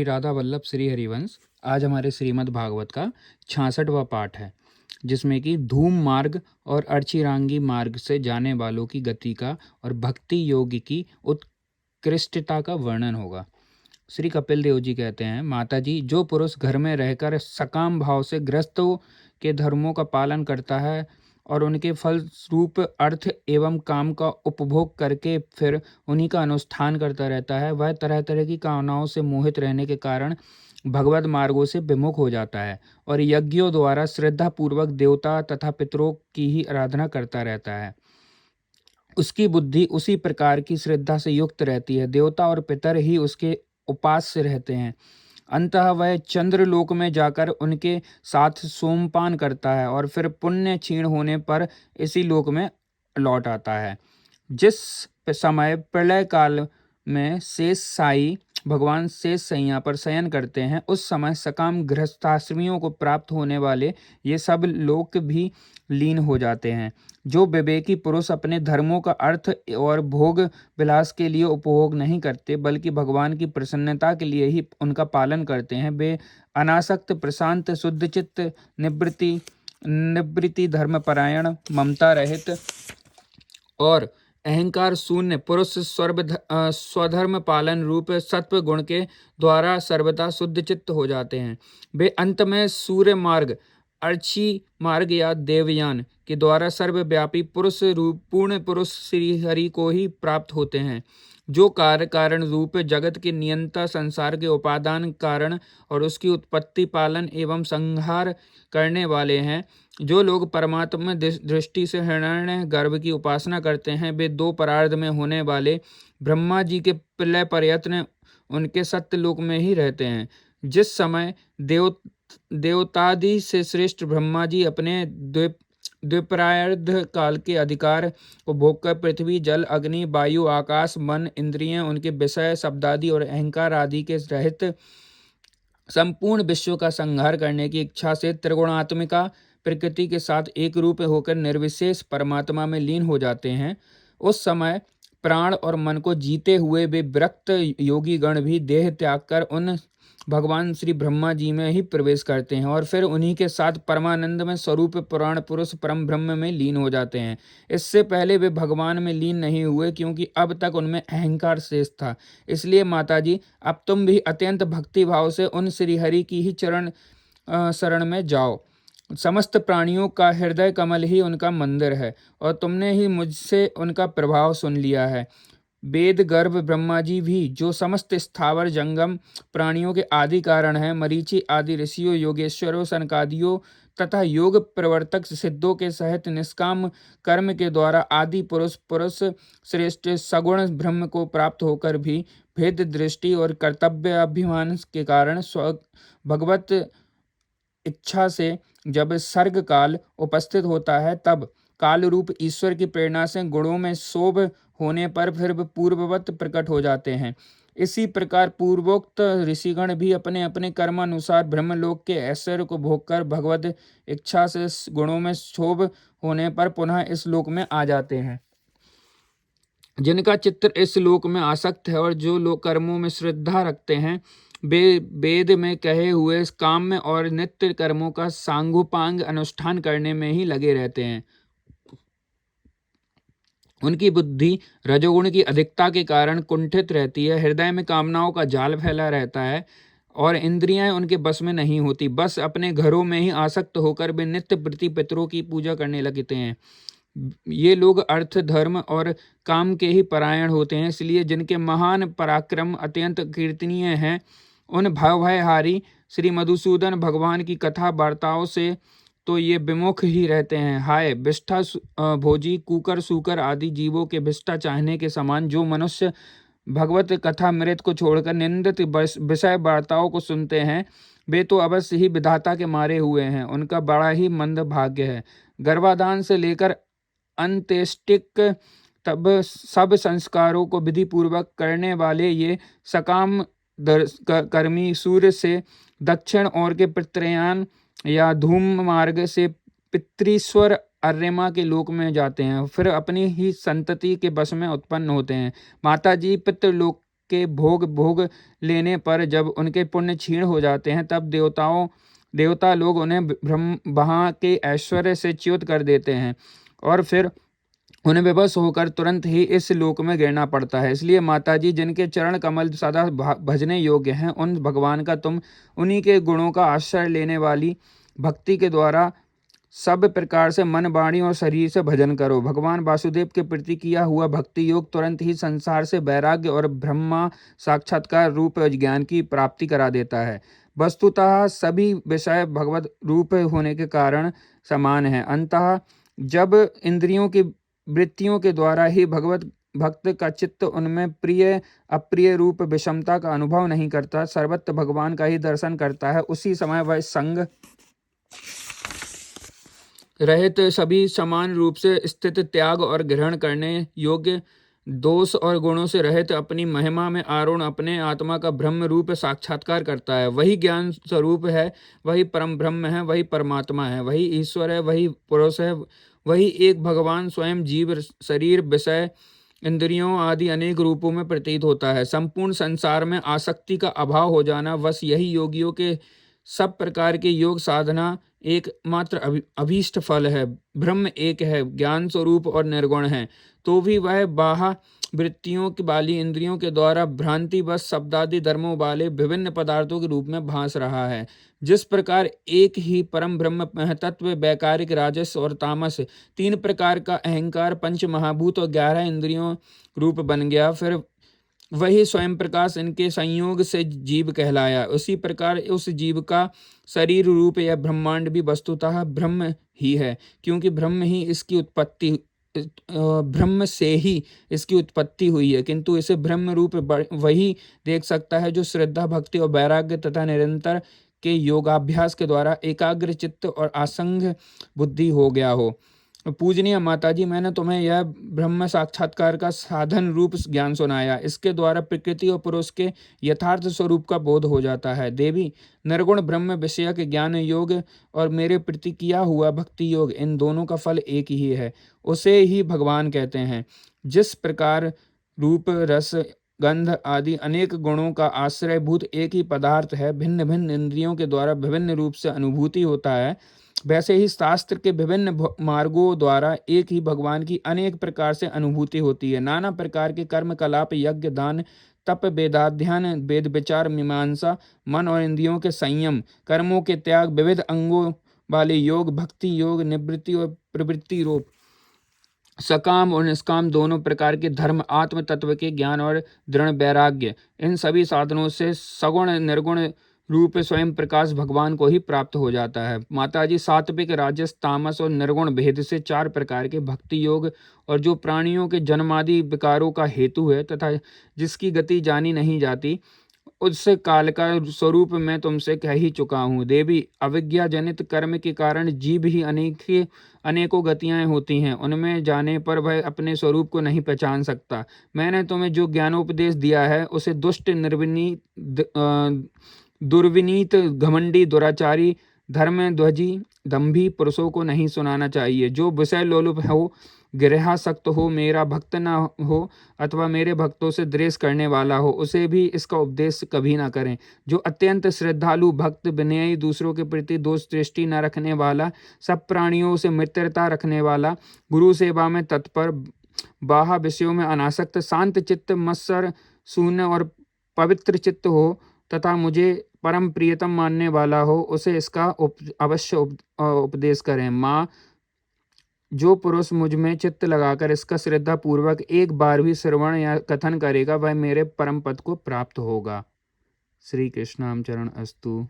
राधा वल्लभ श्री हरिवंश। आज हमारे श्रीमद् भागवत का 66वां पाठ है, जिसमें कि धूम मार्ग और अर्चिरांगी मार्ग से जाने वालों की गति का और भक्ति योग की उत्कृष्टता का वर्णन होगा। श्री कपिल देव जी कहते हैं, माता जी, जो पुरुष घर में रहकर सकाम भाव से गृहस्थों के धर्मों का पालन करता है और उनके फलस्वरूप अर्थ एवं काम का उपभोग करके फिर उन्हीं का अनुष्ठान करता रहता है, वह तरह तरह की कामनाओं से मोहित रहने के कारण भगवत मार्गों से विमुख हो जाता है और यज्ञों द्वारा श्रद्धापूर्वक देवता तथा पितरों की ही आराधना करता रहता है। उसकी बुद्धि उसी प्रकार की श्रद्धा से युक्त रहती है। देवता और पितर ही उसके उपास्य रहते हैं। अंततः वह चंद्रलोक में जाकर उनके साथ सोमपान करता है और फिर पुण्य क्षीण होने पर इसी लोक में लौट आता है। जिस समय प्रलय काल में शेष साई भगवान शेष सैया पर शयन करते हैं, उस समय सकाम गृहस्थाश्रमियों को प्राप्त होने वाले ये सब लोक भी लीन हो जाते हैं। जो विवेकी पुरुष अपने धर्मों का अर्थ और भोग विलास के लिए उपभोग नहीं करते, बल्कि भगवान की प्रसन्नता के लिए ही उनका पालन करते हैं, वे अनासक्त, प्रशांत, शुद्धचित्त, निवृत्ति, धर्मपरायण, ममता रहित और अहंकार शून्य पुरुष स्वधर्म पालन रूप सत्व गुण के द्वारा सर्वदा शुद्ध चित्त हो जाते हैं। वे अंत में सूर्य मार्ग, अर्ची मार्ग या देवयान के द्वारा सर्वव्यापी पुरुष रूप पूर्ण पुरुष श्री हरि को ही प्राप्त होते हैं, जो कार्य कारण रूप जगत के नियंता, संसार के उपादान कारण और उसकी उत्पत्ति, पालन एवं संहार करने वाले हैं। जो लोग परमात्मा दृष्टि से हिरण्य गर्भ की उपासना करते हैं, वे दो परार्ध में होने वाले ब्रह्मा जी के प्रलय प्रयत्न उनके सत्यलोक में ही रहते हैं। जिस समय देवतादि से श्रेष्ठ ब्रह्मा जी अपने द्विपरार्ध काल के अधिकार को भोगकर पृथ्वी, जल, अग्नि, वायु, आकाश, मन, इंद्रियां, उनके विषय, शब्दादि और अहंकार आदि के रहित संपूर्ण विश्व का संहार करने की इच्छा से त्रिगुणात्मिका प्रकृति के साथ एक रूप होकर निर्विशेष परमात्मा में लीन हो जाते हैं, उस समय प्राण और मन को जीते हुए वे विरक्त योगी गण भी देह त्याग कर उन भगवान श्री ब्रह्मा जी में ही प्रवेश करते हैं और फिर उन्हीं के साथ परमानंद में स्वरूप पुराण पुरुष परम ब्रह्म में लीन हो जाते हैं। इससे पहले वे भगवान में लीन नहीं हुए, क्योंकि अब तक उनमें अहंकार शेष था। इसलिए माताजी, अब तुम भी अत्यंत भक्ति भाव से उन श्रीहरि की ही शरण में जाओ। समस्त प्राणियों का हृदय कमल ही उनका मंदिर है और तुमने ही मुझसे उनका प्रभाव सुन लिया है। वेद गर्भ ब्रह्मा जी भी, जो समस्त स्थावर जंगम प्राणियों के आदि कारण हैं, मरीचि आदि ऋषियों, योगेश्वरों, सनकादियों तथा योग प्रवर्तक सिद्धों के सहित निष्काम कर्म के द्वारा आदि पुरुष श्रेष्ठ सगुण ब्रह्म को प्राप्त होकर भी भेद दृष्टि और कर्तव्य अभिमान के कारण भगवत इच्छा से जब सर्ग काल उपस्थित होता है, तब काल रूप ईश्वर की प्रेरणा से गुणों में शोभ होने पर फिर पूर्ववत प्रकट हो जाते हैं। इसी प्रकार पूर्वोक्त ऋषिगण भी अपने अपने कर्मानुसार ब्रह्मलोक के ऐश्वर्य को भोगकर भगवत इच्छा से गुणों में शोभ होने पर पुनः इस लोक में आ जाते हैं। जिनका चित्त इस लोक में आसक्त है और जो लोग कर्मों में श्रद्धा रखते हैं, वे वेद में कहे हुए काम्य और नित्य कर्मों का सांगोपांग अनुष्ठान करने में ही लगे रहते हैं। उनकी बुद्धि रजोगुण की अधिकता के कारण कुंठित रहती है, हृदय में कामनाओं का जाल फैला रहता है और इंद्रियां उनके बस में नहीं होती। बस अपने घरों में ही आसक्त होकर वे नित्य प्रति पितरों की पूजा करने लगते हैं। ये लोग अर्थ, धर्म और काम के ही परायण होते हैं। इसलिए जिनके महान पराक्रम अत्यंत कीर्तनीय हैं, उन भवभयहारी श्री मधुसूदन भगवान की कथा वार्ताओं से तो ये विमुख ही रहते हैं। हाय विष्ठा भोजी, कुकर, सूकर आदि जीवों के विष्ठा चाहने के समान जो मनुष्य भगवत कथा मृत को छोड़कर निंदित विषय वार्ताओं को सुनते हैं, वे तो अवश्य ही विधाता के मारे हुए हैं। उनका बड़ा ही मंद भाग्य है। गर्भाधान से लेकर अंत्येष्टिक तब सब संस्कारों को विधि पूर्वक करने वाले ये सकाम कर्मी सूर्य से दक्षिण ओर के पितृयान या धूम मार्ग से पितृश्वर अर्यमा के लोक में जाते हैं, फिर अपनी ही संतति के बस में उत्पन्न होते हैं। माता जी, पितृलोक के भोग लेने पर जब उनके पुण्य क्षीण हो जाते हैं, तब देवता लोग उन्हें वहाँ के ऐश्वर्य से च्युत कर देते हैं और फिर उन्हें विवश होकर तुरंत ही इस लोक में गिरना पड़ता है। इसलिए माताजी, जिनके चरण कमल सदा भजने योग्य हैं, उन भगवान का तुम उन्हीं के गुणों का आश्रय लेने वाली भक्ति के द्वारा सब प्रकार से मन, वाणी और शरीर से भजन करो। भगवान वासुदेव के प्रति किया हुआ भक्ति योग तुरंत ही संसार से वैराग्य और ब्रह्मा साक्षात्कार रूप ज्ञान की प्राप्ति करा देता है। वस्तुतः सभी विषय भगवत रूप होने के कारण समान है। अंततः जब इंद्रियों की वृत्तियों के द्वारा ही भगवत भक्त का चित्त उनमें प्रिय अप्रिय रूप विषमता का अनुभव नहीं करता, सर्वत्र भगवान का ही दर्शन करता है, उसी समय वह संग रहित सभी समान रूप से स्थित, त्याग और ग्रहण करने योग्य, दोष और गुणों से रहित, अपनी महिमा में आरूढ़ अपने आत्मा का ब्रह्म रूप साक्षात्कार करता है। वही ज्ञान स्वरूप है, वही परम ब्रह्म है, वही परमात्मा है, वही ईश्वर है, वही पुरुष है, वही एक भगवान स्वयं जीव, शरीर, विषय, इंद्रियों आदि अनेक रूपों में प्रतीत होता है। संपूर्ण संसार में आसक्ति का अभाव हो जाना बस यही योगियों के सब प्रकार के योग साधना एकमात्र अभीष्ट फल है। ब्रह्म एक है, ज्ञान स्वरूप और निर्गुण है, तो भी वह बाह्य वृत्तियों की वाली इंद्रियों के द्वारा भ्रांति बस शब्दादि धर्मों वाले विभिन्न पदार्थों के रूप में भास रहा है। जिस प्रकार एक ही परम ब्रह्म तत्व वैकारिक, राजस और तामस, तीन प्रकार का अहंकार, पंच महाभूत और 11 इंद्रियों रूप बन गया, फिर वही स्वयं प्रकाश इनके संयोग से जीव कहलाया। उसी प्रकार उस जीव का शरीर रूप या ब्रह्मांड भी वस्तुतः ब्रह्म ही है, क्योंकि ब्रह्म से ही इसकी उत्पत्ति हुई है। किंतु इसे ब्रह्म रूप वही देख सकता है जो श्रद्धा, भक्ति और वैराग्य तथा निरंतर के योगाभ्यास के द्वारा एकाग्र चित्त और आसंग बुद्धि हो गया हो। पूजनीय माताजी, मैंने तुम्हें यह ब्रह्म साक्षात्कार का साधन रूप ज्ञान सुनाया। इसके द्वारा प्रकृति और पुरुष के यथार्थ स्वरूप का बोध हो जाता है। देवी, निर्गुण ब्रह्म विषयक ज्ञान योग और मेरे प्रति किया हुआ भक्ति योग, इन दोनों का फल एक ही है, उसे ही भगवान कहते हैं। जिस प्रकार रूप, रस, गंध आदि अनेक गुणों का आश्रयभूत एक ही पदार्थ है, भिन्न भिन्न इंद्रियों के द्वारा विभिन्न रूप से अनुभूति होता है, वैसे ही शास्त्र के विभिन्न मार्गों द्वारा एक ही भगवान की अनेक प्रकार से अनुभूति होती है। नाना प्रकार के कर्म कलाप, यज्ञ, दान, तप, वेदाध्ययन, वेद विचार, मीमांसा, मन और इंद्रियों के संयम, कर्मों के त्याग, विविध अंगों वाले योग, भक्ति योग, निवृत्ति और प्रवृत्ति रूप सकाम और निष्काम दोनों प्रकार के धर्म, आत्म तत्व के ज्ञान और दृढ़ वैराग्य, इन सभी साधनों से सगुण निर्गुण रूप स्वयं प्रकाश भगवान को ही प्राप्त हो जाता है। माताजी, सात्विक, राजस, तामस और निर्गुण भेद से 4 प्रकार के भक्ति योग, और जो प्राणियों के जन्मादि विकारों का हेतु है तथा जिसकी गति जानी नहीं जाती, उस काल का स्वरूप मैं तुमसे कह ही चुका हूँ। देवी, अविद्या जनित कर्म के कारण जीव ही अनेकों गतियाँ होती हैं, उनमें जाने पर वह अपने स्वरूप को नहीं पहचान सकता। मैंने तुम्हें जो ज्ञानोपदेश दिया है उसे दुष्ट, दुर्विनीत, घमंडी, दुराचारी, धर्मध्वजी, दंभी पुरुषों को नहीं सुनाना चाहिए। जो विषय लोलुप हो, गृहासक्त हो, मेरा भक्त न हो अथवा मेरे भक्तों से द्वेष करने वाला हो, उसे भी इसका उपदेश कभी ना करें। जो अत्यंत श्रद्धालु, भक्त, विनयी, दूसरों के प्रति दोष दृष्टि न रखने वाला, सब प्राणियों से मित्रता रखने वाला, गुरु सेवा में तत्पर, बाह्य विषयों में अनासक्त, शांत चित्त, मत्सर शून्य और पवित्र चित्त हो तथा मुझे परम प्रियतम मानने वाला हो, उसे इसका अवश्य उपदेश करें। माँ, जो पुरुष मुझ में चित्त लगाकर इसका श्रद्धा पूर्वक एक बार भी श्रवण या कथन करेगा, वह मेरे परम पद को प्राप्त होगा। श्री कृष्णाम चरण अस्तु।